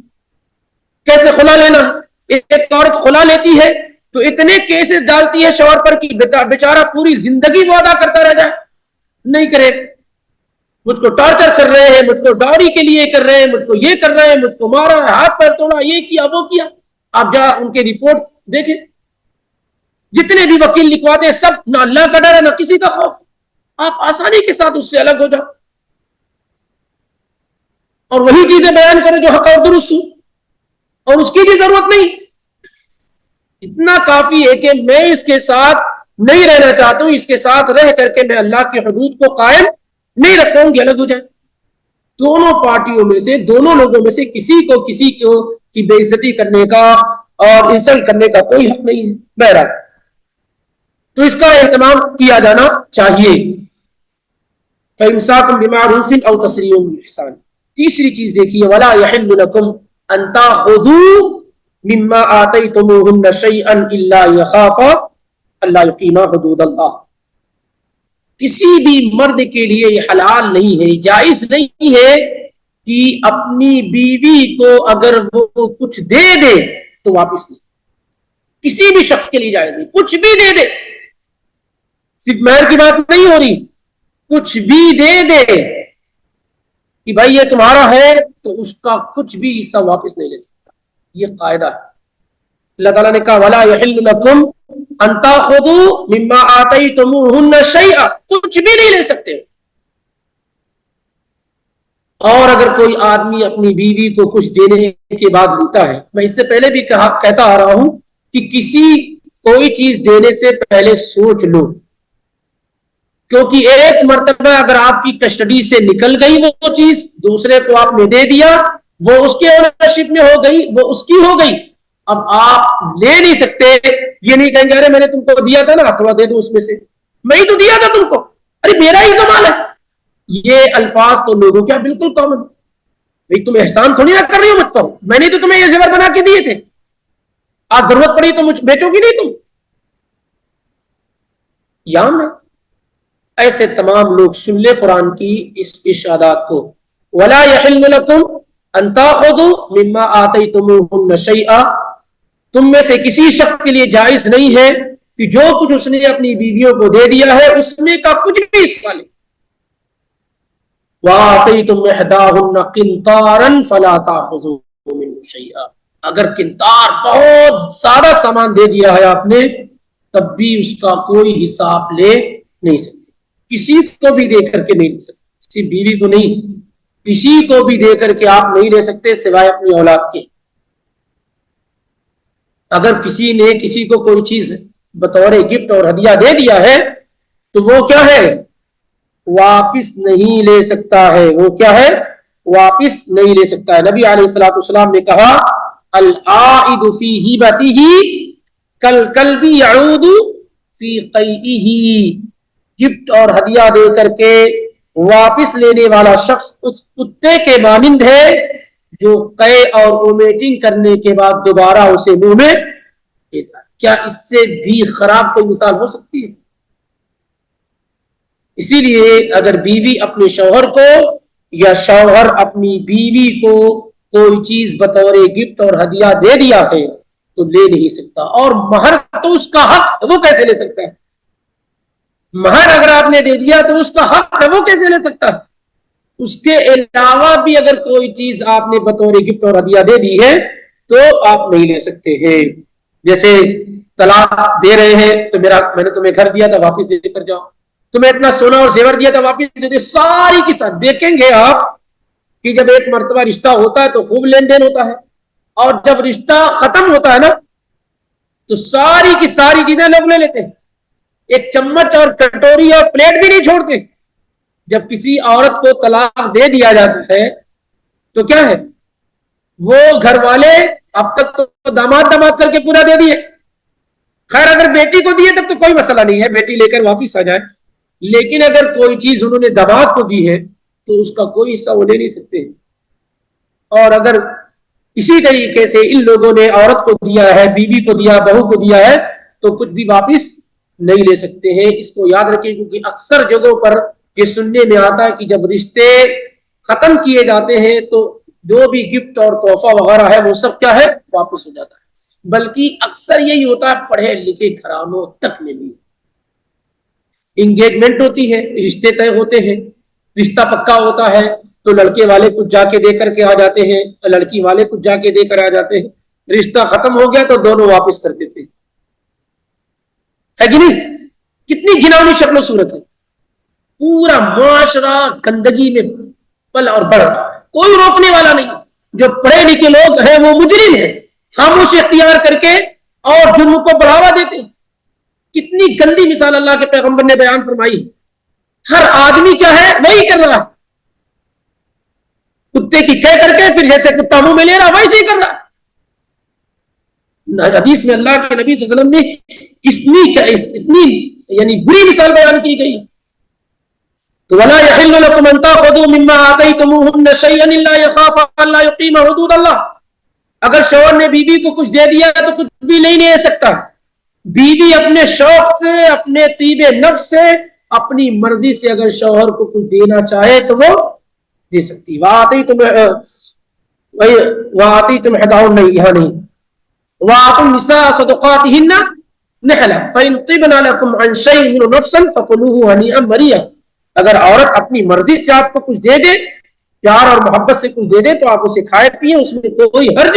کیسے خلا لینا ہے۔ ایک عورت خلا لیتی ہے تو اتنے کیسز ڈالتی ہے شوہر پر کہ بیچارہ پوری زندگی وہ ادا کرتا رہ جائے، نہیں کرے، مجھ کو ٹارچر کر رہے ہیں، مجھ کو ڈاوری کے لیے کر رہے ہیں، مجھ کو یہ کر رہے ہیں، مجھ کو مارا ہے، ہاتھ پیر توڑا، یہ کیا وہ کیا۔ آپ جا ان کے رپورٹس دیکھیں، جتنے بھی وکیل لکھواتے ہیں سب نہ اللہ کا ڈر ہے نہ کسی کا خوف، آپ آسانی کے ساتھ اس سے الگ ہو جاؤ اور وہی چیزیں بیان کرو جو حق اور درست ہو، اور اس کی بھی ضرورت نہیں، اتنا کافی ہے کہ میں اس کے ساتھ نہیں رہنا چاہتا ہوں، اس کے ساتھ رہ کر کے میں اللہ کی حدود کو قائم نہیں رکھوں گی، الگ ہو جائے۔ دونوں پارٹیوں میں سے، دونوں لوگوں میں سے کسی کو کی بے عزتی کرنے کا اور انسلٹ کرنے کا کوئی حق نہیں ہے۔ بہرحال تو اس کا اہتمام کیا جانا چاہیے۔ فَإِمْسَاكٌ بِمَعْرُوفٍ أَوْ تَسْرِيحٌ بِإِحْسَانٍ۔ تیسری چیز دیکھیے، وَلَا يَحِلُّ لَكُمْ أَن تَأْخُذُوا مِمَّا آتَيْتُمُوهُنَّ شَيْئًا إِلَّا يَخَافَا أَلَّا يُقِيمَا حُدُودَ اللَّهِ۔ کسی بھی مرد کے لیے یہ حلال نہیں ہے، جائز نہیں ہے کہ اپنی بیوی کو اگر وہ کچھ دے دے تو واپس نہیں، کسی بھی شخص کے لیے جائز نہیں، کچھ بھی دے دے، صرف مہر کی بات نہیں ہو رہی، کچھ بھی دے دے کہ بھائی یہ تمہارا ہے تو اس کا کچھ بھی حصہ واپس نہیں لے سکتا۔ یہ قاعدہ ہے. اللہ تعالیٰ نے کہا وَلَا يَحِلُّ لَكُمْ أَن تَأْخُذُوا مِمَّا آتَيْتُمُوهُنَّ شَيْئًا, کچھ بھی نہیں لے سکتے. اور اگر کوئی آدمی اپنی بیوی کو کچھ دینے کے بعد لیتا ہے, میں اس سے پہلے بھی کہتا آ رہا ہوں کہ کسی کوئی چیز دینے سے پہلے سوچ لو, کیونکہ ایک مرتبہ اگر آپ کی کسٹڈی سے نکل گئی وہ چیز, دوسرے کو آپ نے دے دیا, وہ اس کے اونرشپ میں ہو گئی, وہ اس کی ہو گئی. اب آپ لے نہیں سکتے, یہ نہیں کہیں گے ارے میں نے تم کو دیا تھا نا تھوڑا دے دو اس میں سے, میں ہی تو دیا تھا تم کو, ارے میرا ہی تو مال ہے. یہ الفاظ تو لوگوں کیا بالکل کامن. بھائی تم احسان تھوڑی نہ کر رہی ہو مجھ پر, میں نے تو تمہیں یہ زیور بنا کے دیے تھے, آج ضرورت پڑی تو مجھ بیچو گی نہیں تم. یہاں میں ایسے تمام لوگ سن لے قرآن کی اس ارشادات کو, وَلَا يَحِلُّ لَكُمْ أَن تَأْخُذُوا مِمَّا آتَيْتُمُوهُنَّ شَيْئًا, تم میں سے کسی شخص کے لیے جائز نہیں ہے کہ جو کچھ اس نے اپنی بیویوں کو دے دیا ہے اس میں کا کچھ بھی حصہ لے. وَآتَيْتُمْ إِحْدَاهُنَّ قِنْطَارًا فَلَا تَأْخُذُوا مِنْهُ شَيْئًا, اگر قنطار بہت سارا سامان دے دیا ہے آپ نے تب بھی اس کا کوئی حصہ آپ لے نہیں سکتے. کسی کو بھی دے کر کے نہیں لے سکتے, صرف بیوی کو نہیں, کسی کو بھی دے کر کے آپ نہیں لے سکتے سوائے اپنی اولاد کے. اگر کسی نے کسی کو کوئی چیز بطور گفٹ اور ہدیہ دے دیا ہے تو وہ کیا ہے, واپس نہیں لے سکتا ہے. وہ کیا ہے, واپس نہیں لے سکتا ہے. نبی علیہ الصلوۃ والسلام نے کہا العائد فی ہبتہ کالکلب یعود فی قیئہ, گفٹ اور ہدیہ دے کر کے واپس لینے والا شخص اس کتے کے مانند ہے جو قے اور وومیٹنگ کرنے کے بعد دوبارہ اسے منہ میں لیتا ہے. کیا اس سے بھی خراب کوئی مثال ہو سکتی ہے؟ اسی لیے اگر بیوی اپنے شوہر کو یا شوہر اپنی بیوی کو کوئی چیز بطور گفٹ اور ہدیہ دے دیا ہے تو لے نہیں سکتا. اور مہر تو اس کا حق ہے, وہ کیسے لے سکتا ہے؟ مہر اگر آپ نے دے دیا تو اس کا حق ہے, وہ کیسے لے سکتا ہے؟ اس کے علاوہ بھی اگر کوئی چیز آپ نے بطور گفٹ اور ہدیہ دے دی ہے تو آپ نہیں لے سکتے ہیں. جیسے طلاق دے رہے ہیں تو میں نے تمہیں گھر دیا تھا واپس دے کر جاؤ, تمہیں اتنا سونا اور زیور دیا تھا واپس دے دے, ساری کی ساتھ. دیکھیں گے آپ کہ جب ایک مرتبہ رشتہ ہوتا ہے تو خوب لین دین ہوتا ہے, اور جب رشتہ ختم ہوتا ہے نا تو ساری کی ساری چیزیں لوگ لے لیتے ہیں, ایک چمچ اور کٹوری اور پلیٹ بھی نہیں چھوڑتے. جب کسی عورت کو طلاق دے دیا جاتا ہے تو کیا ہے, وہ گھر والے اب تک تو داماد کر کے پورا دے دیے. خیر اگر بیٹی کو دیے تب تو کوئی مسئلہ نہیں ہے, بیٹی لے کر واپس آ جائے, لیکن اگر کوئی چیز انہوں نے داماد کو دی ہے تو اس کا کوئی حصہ وہ لے نہیں سکتے. اور اگر اسی طریقے سے ان لوگوں نے عورت کو دیا ہے, بیوی کو دیا, بہو کو دیا ہے تو کچھ بھی واپس نہیں لے سکتے ہیں. اس کو یاد رکھیں, کیونکہ اکثر جگہوں پر یہ سننے میں آتا ہے کہ جب رشتے ختم کیے جاتے ہیں تو جو بھی گفٹ اور تحفہ وغیرہ ہے وہ سب کیا ہے, واپس ہو جاتا ہے. بلکہ اکثر یہی ہوتا ہے پڑھے لکھے گھرانوں تک میں بھی. انگیجمنٹ ہوتی ہے, رشتے طے ہوتے ہیں, رشتہ پکا ہوتا ہے تو لڑکے والے کچھ جا کے دے کر کے آ جاتے ہیں, لڑکی والے کچھ جا کے دے کر آ جاتے ہیں. رشتہ ختم ہو گیا تو دونوں واپس کرتے تھے, ہے کہ نہیں؟ کتنی گھناؤنی شکل و صورت ہے. پورا معاشرہ گندگی میں پل اور بڑھ رہا ہے, کوئی روکنے والا نہیں. جو پڑھے لکھے لوگ ہیں وہ مجرم ہیں, خاموشی اختیار کر کے اور جرم کو بڑھاوا دیتے ہیں. کتنی گندی مثال اللہ کے پیغمبر نے بیان فرمائی. ہر آدمی کیا ہے وہی کر رہا, کتے کی کہہ کر کے پھر جیسے کتا منہ میں لے رہا ویسے ہی کر رہا. حدیث میں اللہ کے نبی صلی اللہ علیہ وسلم نے اتنی یعنی بری مثال بیان کی گئی. تو وَلَا يَحِلُّ لَكُمْ أَن تَأْخُذُوا مِمَّا آتَيْتُمُوهُنَّ شَيْئًا إِلَّا يَخَافَ أَلَّا يُقِيمَ حُدُودَ اللَّهِ. اگر شوہر نے بیوی کو کچھ دے دیا تو کچھ بھی نہیں لے سکتا. بیوی اپنے شوق سے, اپنے طیب نفس سے, اپنی مرضی سے اگر شوہر کو کچھ دینا چاہے تو وہ دے سکتی. وَآتَيْتُمْ إِحْدَاهُنَّ, یہاں نہیں, وَآتُوا النِّسَاءَ صَدُقَاتِهِنَّ نِحْلًا فَإِنْ طِبْنَ لَكُمْ عَنْ شَيْءٍ مِّنْهُ نَفْسًا فَكُلُوهُ هَنِيئًا مَرِيئًا. اگر عورت اپنی مرضی سے آپ کو کچھ دے دے, پیار اور محبت سے کچھ دے دے تو آپ اسے کھائے پیئے, اس میں کوئی حرج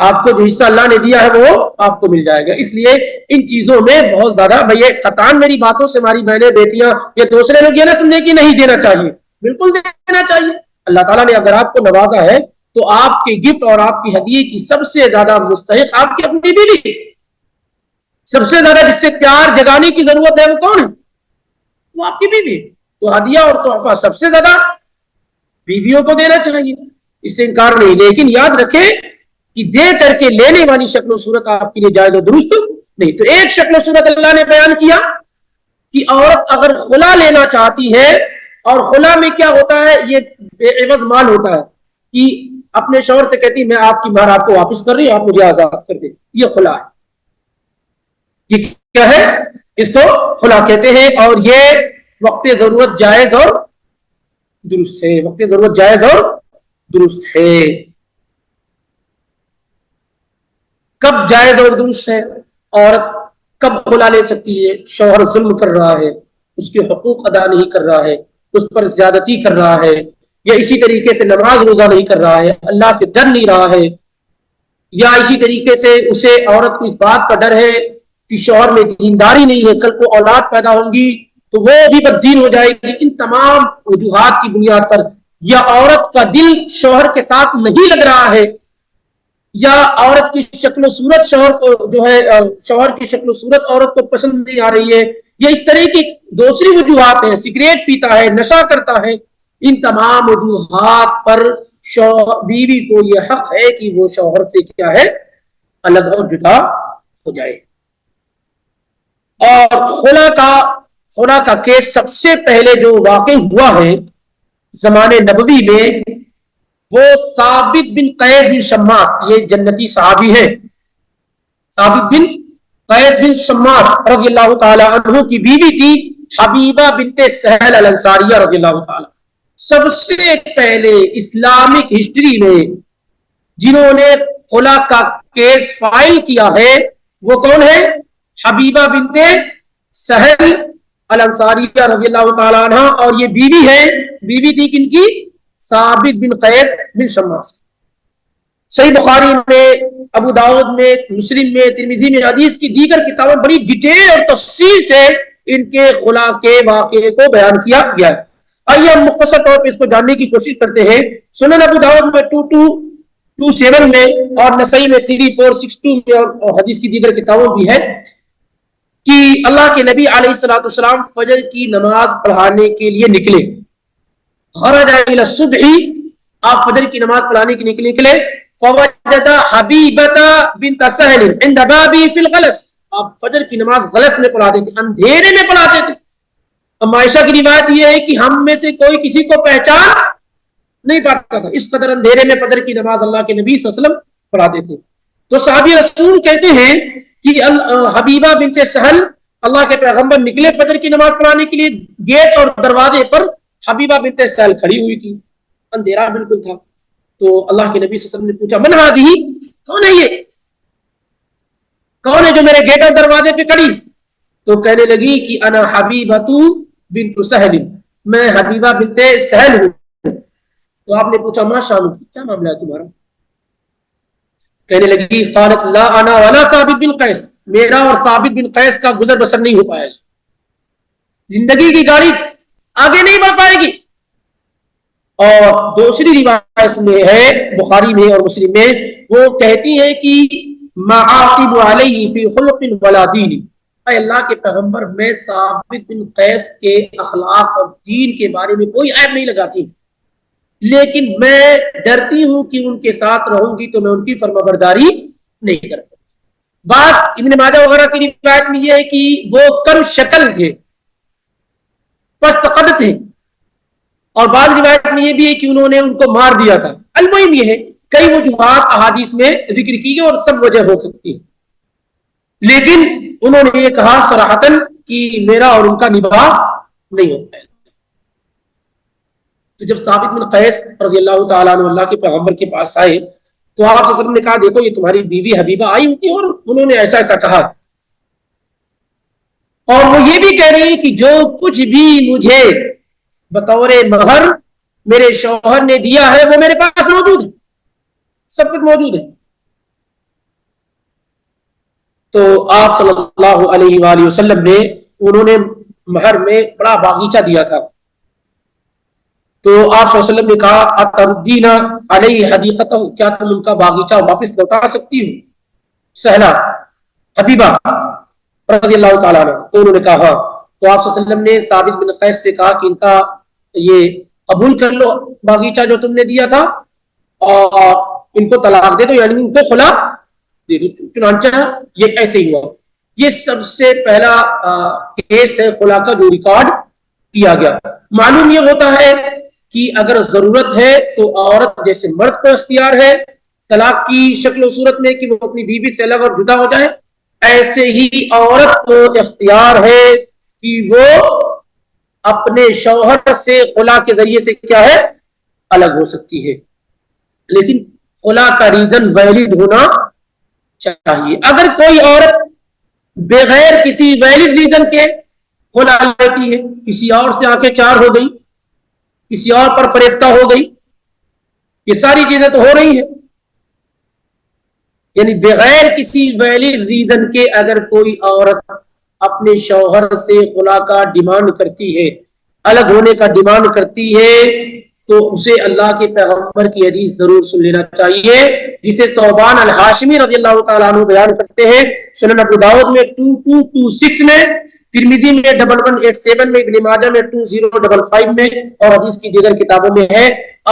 آپ کو جو حصہ اللہ نے دیا ہے وہ آپ کو مل جائے گا. اس لیے ان چیزوں میں بہت زیادہ بھائی قطعاً میری باتوں سے ہماری بہنیں بیٹیاں یا دوسرے لوگ یہ نہ سمجھے کہ نہیں دینا چاہیے، بالکل دینا چاہیے. اللہ تعالیٰ نے اگر آپ کو نوازا ہے تو آپ کے گفٹ اور آپ کی ہدیے کی سب سے زیادہ مستحق آپ کی اپنی بیوی. سب سے زیادہ جس سے پیار جگانے کی ضرورت ہے وہ کون ہے؟ وہ آپ کی بیوی. تو ہدیہ اور تحفہ سب سے زیادہ بیویوں کو دینا چاہیے، اس سے انکار نہیں. لیکن یاد رکھیں کہ دے کر کے لینے والی شکل و صورت آپ کے لیے جائز و درست نہیں. تو ایک شکل و صورت اللہ نے بیان کیا کہ عورت اگر خلا لینا چاہتی ہے، اور خلا میں کیا ہوتا ہے، یہ بے عوض مال ہوتا ہے کہ اپنے شوہر سے کہتی میں آپ کی مہر آپ کو واپس کر رہی ہوں، آپ مجھے آزاد کر دیں، یہ خلا ہے. یہ کیا ہے؟ اس کو خلا کہتے ہیں. اور یہ وقت ضرورت جائز اور درست ہے. وقت ضرورت جائز اور درست ہے. کب جائز اور درست ہے؟ عورت کب خلا لے سکتی ہے؟ شوہر ظلم کر رہا ہے، اس کے حقوق ادا نہیں کر رہا ہے، اس پر زیادتی کر رہا ہے، یا اسی طریقے سے نماز روزہ نہیں کر رہا ہے، اللہ سے ڈر نہیں رہا ہے، یا اسی طریقے سے اسے عورت کو اس بات کا ڈر ہے کہ شوہر میں دینداری نہیں ہے، کل کو اولاد پیدا ہوں گی تو وہ بھی بددین ہو جائے گی. ان تمام وجوہات کی بنیاد پر، یا عورت کا دل شوہر کے ساتھ نہیں لگ رہا ہے، یا عورت کی شکل و صورت شوہر کو جو ہے شوہر کی شکل و صورت عورت کو پسند نہیں آ رہی ہے، یا اس طرح کی دوسری وجوہات ہیں، سگریٹ پیتا ہے، نشہ کرتا ہے، ان تمام وجوہات پر بیوی کو یہ حق ہے کہ وہ شوہر سے کیا ہے، الگ اور جدا ہو جائے. اور خلا کا کیس سب سے پہلے جو واقع ہوا ہے زمانے نبوی میں، وہ ثابت بن قیس بن شماس، یہ جنتی صحابی ہے، ثابت بن قیس بن شماس رضی اللہ تعالی عنہ کی بیوی تھی حبیبہ بنت سہل الانصاریہ رضی اللہ تعالی. سب سے پہلے اسلامک ہسٹری میں جنہوں نے خلا کا کیس فائل کیا ہے وہ کون ہے؟ حبیبہ بنت سہل الانصاریہ رضی اللہ تعالی عنہ. اور یہ بیوی تھی کن کی؟ ثابت بن قیس بن شماس. صحیح بخاری میں، ابو داؤد میں، مسلم میں، ترمذی میں، حدیث کی دیگر کتابوں بڑی ڈیٹیل اور تفصیل سے ان کے خلا کے واقعے کو بیان کیا گیا ہے. آئیے ہم مختصر طور پہ اس کو جاننے کی کوشش کرتے ہیں. سنن ابو داؤد میں 2227 میں، اور نسائی میں 3462 میں، اور حدیث کی دیگر کتابوں بھی ہے کہ اللہ کے نبی علیہ الصلوۃ والسلام فجر کی نماز پڑھانے کے لیے نکلے. خرج الى الصبح، آپ فجر کی نماز پڑھانے کے نکلے. فوجد حبیبۃ بنت سہل عند بابی فی الغلس، آپ فجر کی نماز غلس میں پڑھاتے تھے، اندھیرے میں پڑھاتے تھے. اب عائشہ کی روایت یہ ہے کہ ہم میں سے کوئی کسی کو پہچان نہیں پاتا تھا، اس قدر اندھیرے میں فجر کی نماز اللہ کے نبی صلی اللہ علیہ وسلم پڑھاتے تھے. تو صحابی رسول کہتے ہیں کہ حبیبہ بنت سہل، اللہ کے پیغمبر نکلے فجر کی نماز پڑھانے کے لیے، گیٹ اور دروازے پر حبیبہ بنت سہل کھڑی ہوئی تھی، اندھیرا بالکل تھا. تو اللہ کے نبی صلی اللہ علیہ وسلم نے پوچھا من ہذہ، کون ہے یہ، کون ہے جو میرے گیٹ اور دروازے پہ کھڑی؟ تو کہنے لگی کہ انا حبیبۃ بنت سہل، میں حبیبہ بنت سہل ہوں. تو آپ نے پوچھا ما شان، کیا معاملہ ہے تمہارا؟ کہنے لگی قالت لا انا ولا ثابت بن قیس، میرا اور ثابت بن قیس کا گزر بسر نہیں ہو پائے گا، زندگی کی گاڑی آگے نہیں بڑھ پائے گی. اور دوسری روایت میں ہے بخاری میں اور مسلم میں، وہ کہتی ہے کہ معاقب علیہ فی خلق ولا دین، اے اللہ کے پیغمبر میں ثابت بن قیس کے اخلاق اور دین کے بارے میں کوئی عیب نہیں لگاتی، لیکن میں ڈرتی ہوں کہ ان کے ساتھ رہوں گی تو میں ان کی فرما برداری نہیں کر پاؤں. بات ابن ماجہ وغیرہ کی روایت میں یہ ہے کہ وہ کم شکل تھے، پست قد تھے، اور بعض روایت میں یہ بھی ہے کہ انہوں نے ان کو مار دیا تھا. المہم یہ ہے کئی وجوہات احادیث میں ذکر کی گئی اور سب وجہ ہو سکتی ہے، لیکن انہوں نے یہ کہا صراحتاً کہ میرا اور ان کا نباہ نہیں ہوتا ہے. تو جب ثابت بن قیس رضی اللہ تعالیٰ عنہ اللہ کے پیغمبر کے پاس آئے تو آپ سے سب نے کہا دیکھو یہ تمہاری بیوی حبیبہ آئی ہوتی ہے اور انہوں نے ایسا ایسا کہا، اور وہ یہ بھی کہہ رہی کہ جو کچھ بھی مجھے بطور مہر میرے شوہر نے دیا ہے وہ میرے پاس موجود ہے، سب کچھ موجود ہے. تو آپ صلی اللہ علیہ وآلہ وسلم نے انہوں نے مہر میں بڑا باغیچہ دیا تھا. تو آپ صلی اللہ علیہ وسلم نے کہا اتردین علیہ حدیقتہ، کیا تم ان کا باغیچہ واپس لوٹا سکتی ہو؟ سہلا حبیبہ رضی اللہ تعالیٰ عنہ، تو انہوں نے کہا ہاں. تو آپ صلی اللہ علیہ وسلم نے ثابت بن قیس سے کہا کہ ان کا یہ قبول کر لو باغیچہ جو تم نے دیا تھا اور ان کو طلاق دے دو، یعنی ان کو خلا دے دو. چنانچہ یہ ایسے ہی ہوا. یہ سب سے پہلا کیس ہے خلا کا جو ریکارڈ کیا گیا. معلوم یہ ہوتا ہے کہ اگر ضرورت ہے تو عورت جیسے مرد کو اختیار ہے طلاق کی شکل و صورت میں کہ وہ اپنی بیوی سے الگ اور جدا ہو جائے، ایسے ہی عورت کو اختیار ہے کہ وہ اپنے شوہر سے خلا کے ذریعے سے کیا ہے الگ ہو سکتی ہے. لیکن خلا کا ریزن ویلڈ ہونا چاہیے. اگر کوئی عورت بغیر کسی ویلڈ ریزن کے خلا لیتی ہے، کسی اور سے آنکھیں چار ہو گئی، کسی اور پر فریفتہ ہو گئی، یہ ساری چیزیں تو ہو رہی ہیں، یعنی بغیر کسی ویلڈ ریزن کے اگر کوئی عورت اپنے شوہر سے خلا کا ڈیمانڈ کرتی ہے، الگ ہونے کا ڈیمانڈ کرتی ہے، تو اسے اللہ کے پیغمبر کی حدیث ضرور سن لینا چاہیے جسے ثوبان الہاشمی رضی اللہ تعالیٰ عنہ بیان کرتے ہیں. سنن ابو داؤد میں 2226 میں، ترمذی میں 1187 میں، ابن ماجہ میں 2055 میں، اور حدیث کی دیگر کتابوں میں ہے.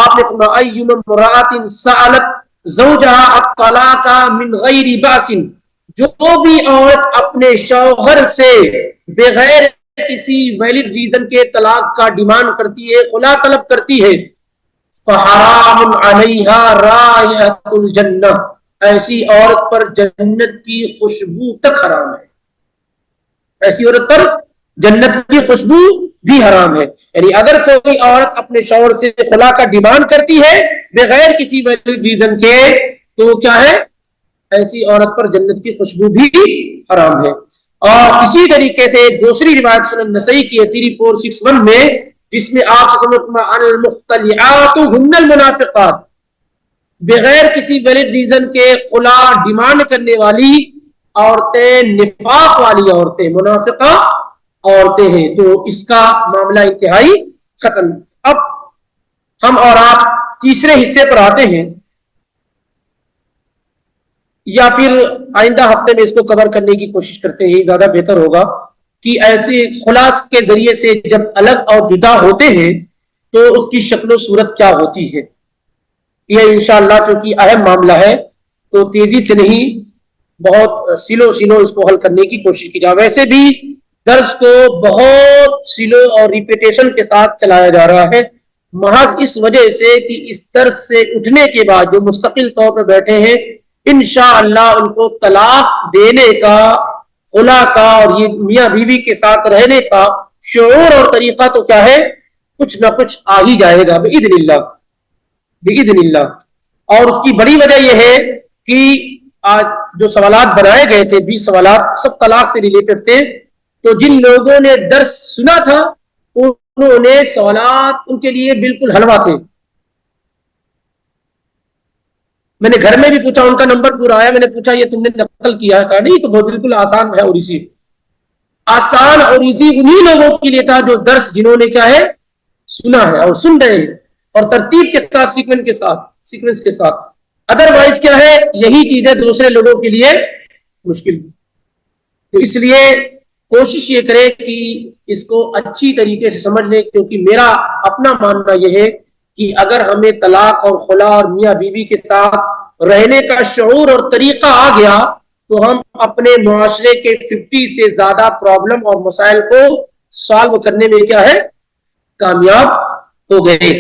آپ نے فرمایا ایما امرأۃ سألت زوجہا الطلاق من غیر باس، جو بھی عورت اپنے شوہر سے بغیر کسی ویلڈ ریزن کے طلاق کا ڈیمانڈ کرتی ہے، خلا طلب کرتی ہے، فحرام علیہا رائحۃ الجنہ، ایسی عورت پر جنت کی خوشبو تک حرام ہے. ایسی عورت پر جنت کی خوشبو بھی حرام ہے. یعنی اگر کوئی عورت اپنے شوہر سے خلا کا ڈیمانڈ کرتی ہے بغیر کسی ویلڈ ریزن کے، تو کیا ہے ایسی عورت پر جنت کی خوشبو بھی حرام ہے. اور اسی طریقے سے دوسری روایت سنن نسائی کی 3461 میں، جس میں آپ سے المختلعات ہن المنافقات، بغیر کسی ویلڈ ریزن کے خلا ڈیمانڈ کرنے والی عورتیں نفاق والی عورتیں، منافقہ عورتیں ہیں. تو اس کا معاملہ انتہائی ختم. اب ہم اور آپ تیسرے حصے پر آتے ہیں، یا پھر آئندہ ہفتے میں اس کو کور کرنے کی کوشش کرتے ہیں، زیادہ بہتر ہوگا کہ ایسے خلاص کے ذریعے سے جب الگ اور جدا ہوتے ہیں تو اس کی شکل و صورت کیا ہوتی ہے. یہ انشاءاللہ چونکہ اہم معاملہ ہے تو تیزی سے نہیں، بہت سلو اس کو حل کرنے کی کوشش کی جائے. ویسے بھی درس کو بہت سلو اور ریپیٹیشن کے ساتھ چلایا جا رہا ہے، محض اس وجہ سے کہ اس درس سے اٹھنے کے بعد جو مستقل طور پر بیٹھے ہیں انشاءاللہ ان کو طلاق دینے کا، خلا کا اور یہ میاں بیوی کے ساتھ رہنے کا شعور اور طریقہ تو کیا ہے کچھ نہ کچھ آ ہی جائے گا باذن اللہ. اور اس کی بڑی وجہ یہ ہے کہ آج جو سوالات بنائے گئے تھے 20 سوالات سب طلاق سے ریلیٹڈ تھے، تو جن لوگوں نے درس سنا تھا انہوں نے سوالات ان کے لیے بالکل حلوہ تھے. میں نے گھر میں بھی پوچھا، ان کا نمبر پورا آیا، میں نے پوچھا یہ تم نے نقل کیا ہے؟ کہا نہیں، تو بہت بالکل آسان ہے اور ایزی. آسان اور ایزی انہی لوگوں کے لیے تھا جو درس جنہوں نے کیا ہے سنا ہے اور سن رہے ہیں، اور ترتیب کے ساتھ سیکوینس کے ساتھ. ادروائز کیا ہے یہی چیزیں دوسرے لوگوں کے لیے مشکل. تو اس لیے کوشش یہ کرے کہ اس کو اچھی طریقے سے سمجھ لیں، کیونکہ میرا اپنا ماننا یہ ہے کہ اگر ہمیں طلاق اور خلا اور میاں بیوی کے ساتھ رہنے کا شعور اور طریقہ آ گیا تو ہم اپنے معاشرے کے 50 سے زیادہ پرابلم اور مسائل کو سالو کرنے میں کیا ہے کامیاب ہو گئے.